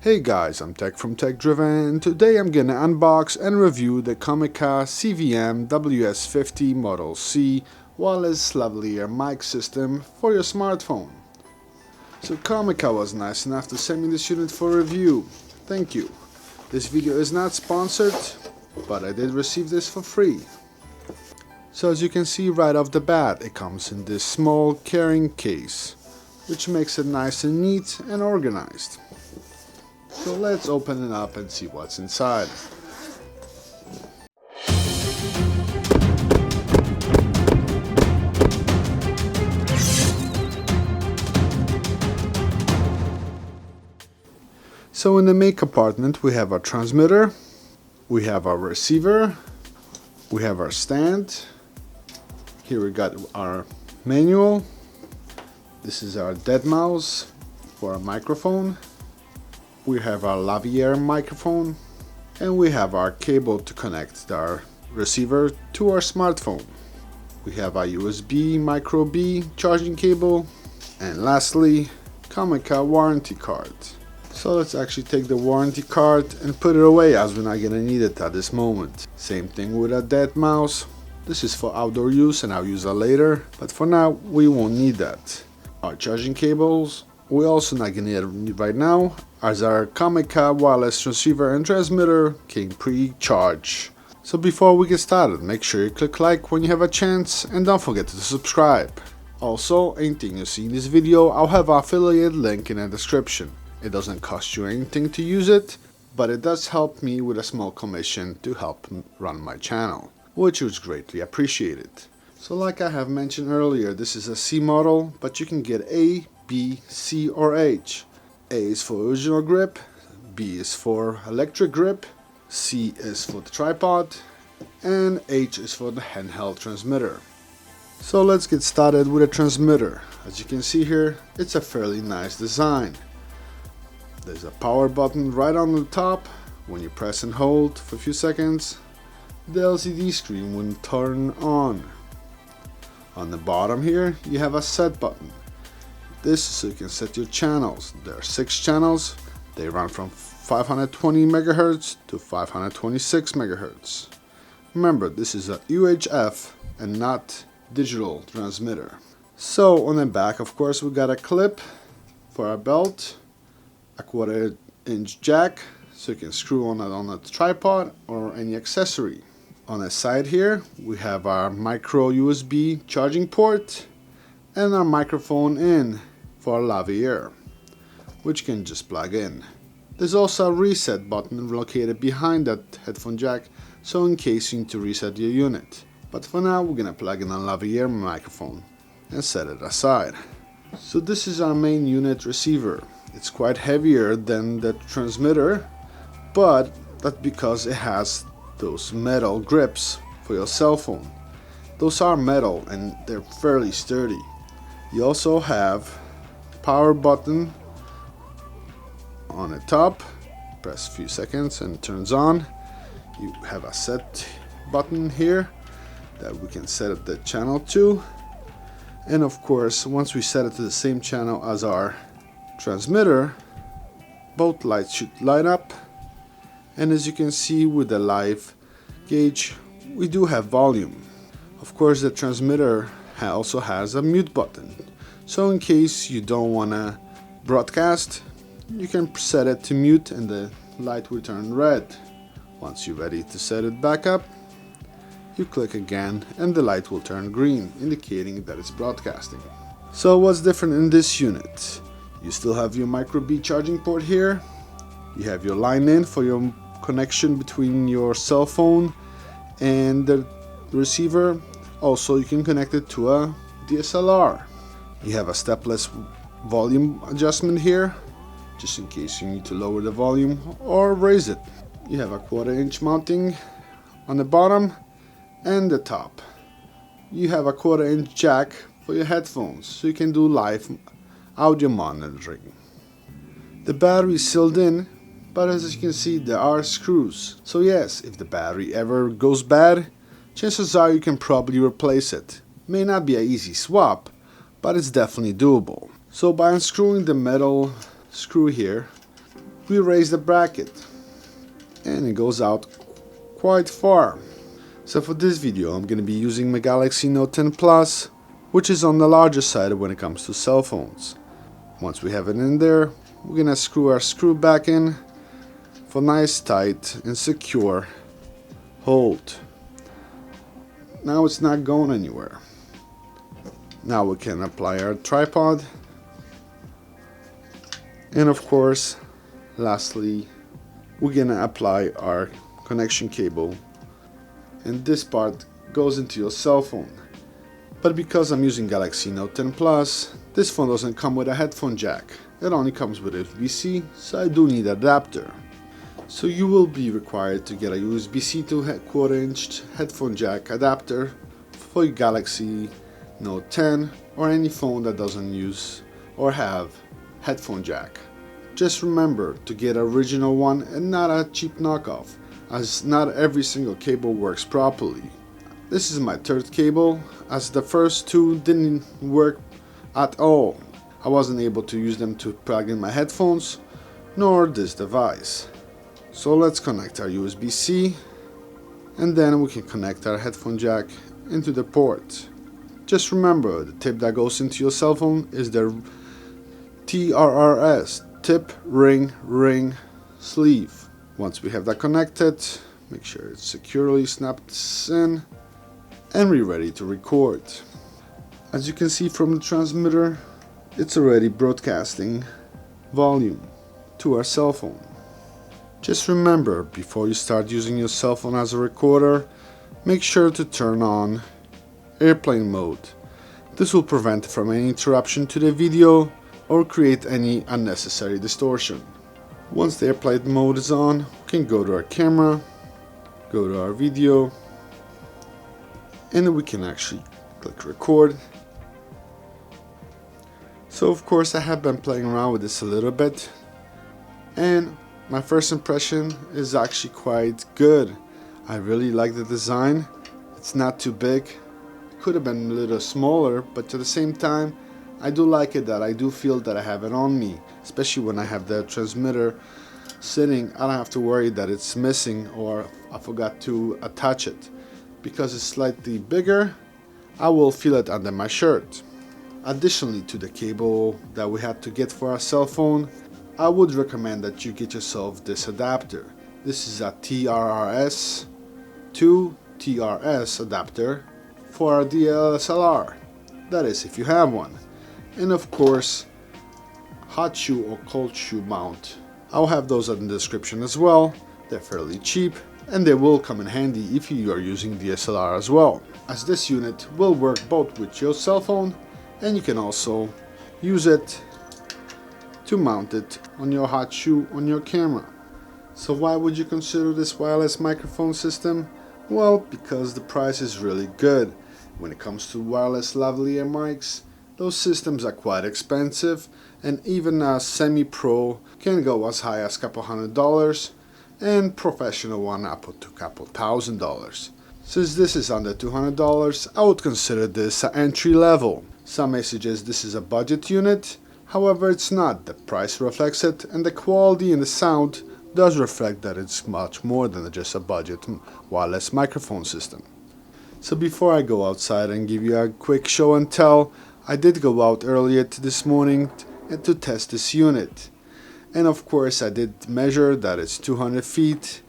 Hey guys, I'm Tech from Tech Driven, and today I'm gonna unbox and review the Comica CVM-WS50 Model C Wireless Lavalier Mic System for your smartphone. So Comica was nice enough to send me this unit for review. Thank you. This video is not sponsored, but I did receive this for free. So as you can see right off the bat, it comes in this small carrying case, which makes it nice and neat and organized. So let's open it up and see what's inside. So in the main compartment we have our transmitter, we have our receiver, we have our stand. Here we got our manual. This is our dead mouse for our microphone. We have our lavalier microphone, and we have our cable to connect our receiver to our smartphone. We have our USB micro B charging cable, and lastly, Comica warranty card. So let's actually take the warranty card and put it away, as we're not gonna need it at this moment. Same thing with a dead mouse. This is for outdoor use and I'll use that later, but for now we won't need that. Our charging cables, we're also not gonna need it right now, as our Comica wireless transceiver and transmitter came pre-charged. So before we get started, make sure you click like when you have a chance, and don't forget to subscribe. Also, anything you see in this video, I'll have an affiliate link in the description. It doesn't cost you anything to use it, but it does help me with a small commission to help run my channel, which is greatly appreciated. So like I have mentioned earlier, this is a C model, but you can get A, B, C or H. A is for original grip, B is for electric grip, C is for the tripod, and H is for the handheld transmitter. So let's get started with a transmitter. As you can see here, it's a fairly nice design. There's a power button right on the top. When you press and hold for a few seconds, the LCD screen will turn on. On the bottom here, you have a set button. This is so you can set your channels. There are 6 channels. They run from 520 MHz to 526 MHz. Remember, this is a UHF and not digital transmitter. So on the back, of course, we got a clip for our belt, a 1/4 inch jack, so you can screw on it on a tripod or any accessory. On the side here, we have our micro USB charging port and our microphone in for lavalier, which can just plug in. There's also a reset button located behind that headphone jack, so in case you need to reset your unit. But for now, we're gonna plug in a lavalier microphone and set it aside. So this is our main unit receiver. It's quite heavier than the transmitter, but that's because it has those metal grips for your cell phone. Those are metal and they're fairly sturdy. You also have power button on the top. Press a few seconds and it turns on. You have a set button here that we can set up the channel to, and of course once we set it to the same channel as our transmitter, both lights should light up. And as you can see with the live gauge, we do have volume. Of course, the transmitter also has a mute button, so in case you don't want to broadcast, you can set it to mute and the light will turn red. Once you're ready to set it back up, you click again and the light will turn green, indicating that it's broadcasting. So what's different in this unit? You still have your micro B charging port here. You have your line in for your connection between your cell phone and the receiver. Also, you can connect it to a DSLR. You have a stepless volume adjustment here, just in case you need to lower the volume or raise it. You have a 1/4 inch mounting on the bottom and the top. You have a 1/4 inch jack for your headphones, so you can do live audio monitoring. The battery is sealed in, but as you can see, there are screws. So yes, if the battery ever goes bad, chances are you can probably replace it. May not be an easy swap, but it's definitely doable. So by unscrewing the metal screw here, we raise the bracket and it goes out quite far. So for this video I'm going to be using my Galaxy Note 10 Plus, which is on the larger side when it comes to cell phones. Once we have it in there, we're going to screw our screw back in for nice tight and secure hold. Now it's not going anywhere. Now we can apply our tripod, and of course lastly we're gonna apply our connection cable, and this part goes into your cell phone. But because I'm using Galaxy Note 10 Plus, this phone doesn't come with a headphone jack. It only comes with USB-C, so I do need an adapter. So you will be required to get a USB-C to 1/4-inch headphone jack adapter for your Galaxy Note 10 or any phone that doesn't use or have headphone jack. Just remember to get an original one and not a cheap knockoff, as not every single cable works properly. This is my third cable, as the first two didn't work at all. I wasn't able to use them to plug in my headphones, nor this device. So let's connect our USB-C, and then we can connect our headphone jack into the port. Just remember, the tip that goes into your cell phone is the TRRS, tip, ring, sleeve. Once we have that connected, make sure it's securely snapped in, and we're ready to record. As you can see from the transmitter, it's already broadcasting volume to our cell phone. Just remember, before you start using your cell phone as a recorder, make sure to turn on airplane mode. This will prevent from any interruption to the video or create any unnecessary distortion. Once the airplane mode is on, we can go to our camera, go to our video, and we can actually click record. So of course I have been playing around with this a little bit, and my first impression is actually quite good. I really like the design. It's not too big. It could have been a little smaller, but at the same time I do like it that I do feel that I have it on me, especially when I have the transmitter sitting. I don't have to worry that it's missing or I forgot to attach it. Because it's slightly bigger, I will feel it under my shirt. Additionally to the cable that we had to get for our cell phone, I would recommend that you get yourself this adapter. This is a TRRS to TRS adapter for our DSLR. That is, if you have one. And of course, hot shoe or cold shoe mount. I'll have those in the description as well. They're fairly cheap and they will come in handy if you are using DSLR as well, as this unit will work both with your cell phone and you can also use it to mount it on your hot shoe on your camera. So why would you consider this wireless microphone system? Well, because the price is really good. When it comes to wireless lavalier mics, those systems are quite expensive, and even a semi-pro can go as high as a couple $100, and professional one up to a couple $1,000. Since this is under $200, I would consider this an entry level. Some may suggest this is a budget unit. However, it's not. The price reflects it, and the quality and the sound does reflect that it's much more than just a budget wireless microphone system. So before I go outside and give you a quick show and tell, I did go out earlier this morning to test this unit. And of course I did measure that it's 200 feet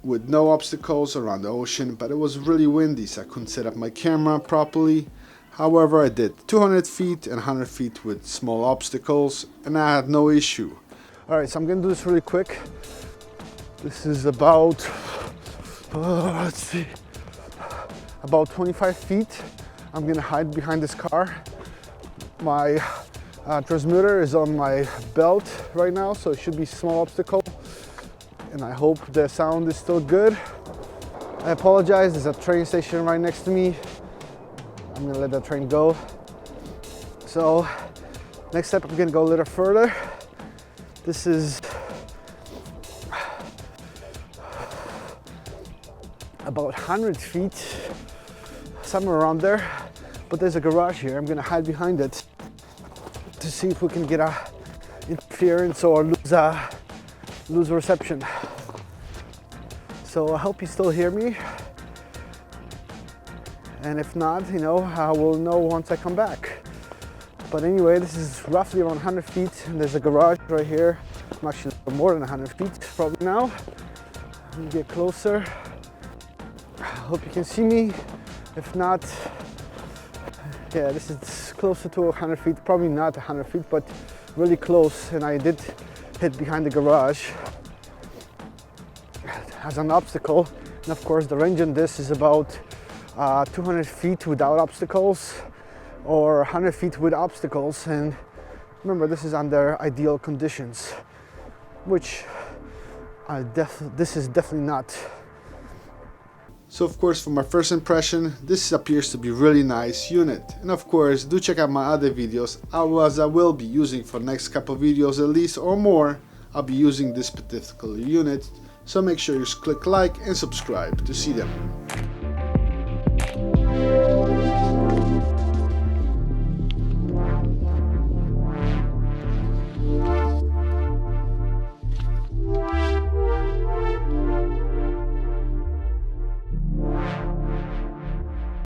with no obstacles around the ocean, but it was really windy so I couldn't set up my camera properly. However, I did 200 feet and 100 feet with small obstacles, and I had no issue. Alright, so I'm gonna do this really quick. This is about, let's see, about 25 feet. I'm gonna hide behind this car. My transmitter is on my belt right now, so it should be a small obstacle. And I hope the sound is still good. I apologize, there's a train station right next to me. I'm gonna let that train go. So next step, I'm gonna go a little further. This is about 100 feet, somewhere around there. But there's a garage here. I'm gonna hide behind it to see if we can get a interference or lose lose reception. So I hope you still hear me. And if not, you know, I will know once I come back. But anyway, this is roughly around 100 feet, and there's a garage right here. I'm actually more than 100 feet probably now. Let me get closer. I hope you can see me. If not, yeah, this is closer to 100 feet. Probably not 100 feet, but really close. And I did hit behind the garage as an obstacle. And of course, the range on this is about 200 feet without obstacles, or 100 feet with obstacles. And remember, this is under ideal conditions, which this is definitely not. So of course, for my first impression, this appears to be a really nice unit. And of course, do check out my other videos, as I will be using for the next couple of videos at least or more. I'll be using this particular unit, so make sure you click like and subscribe to see them.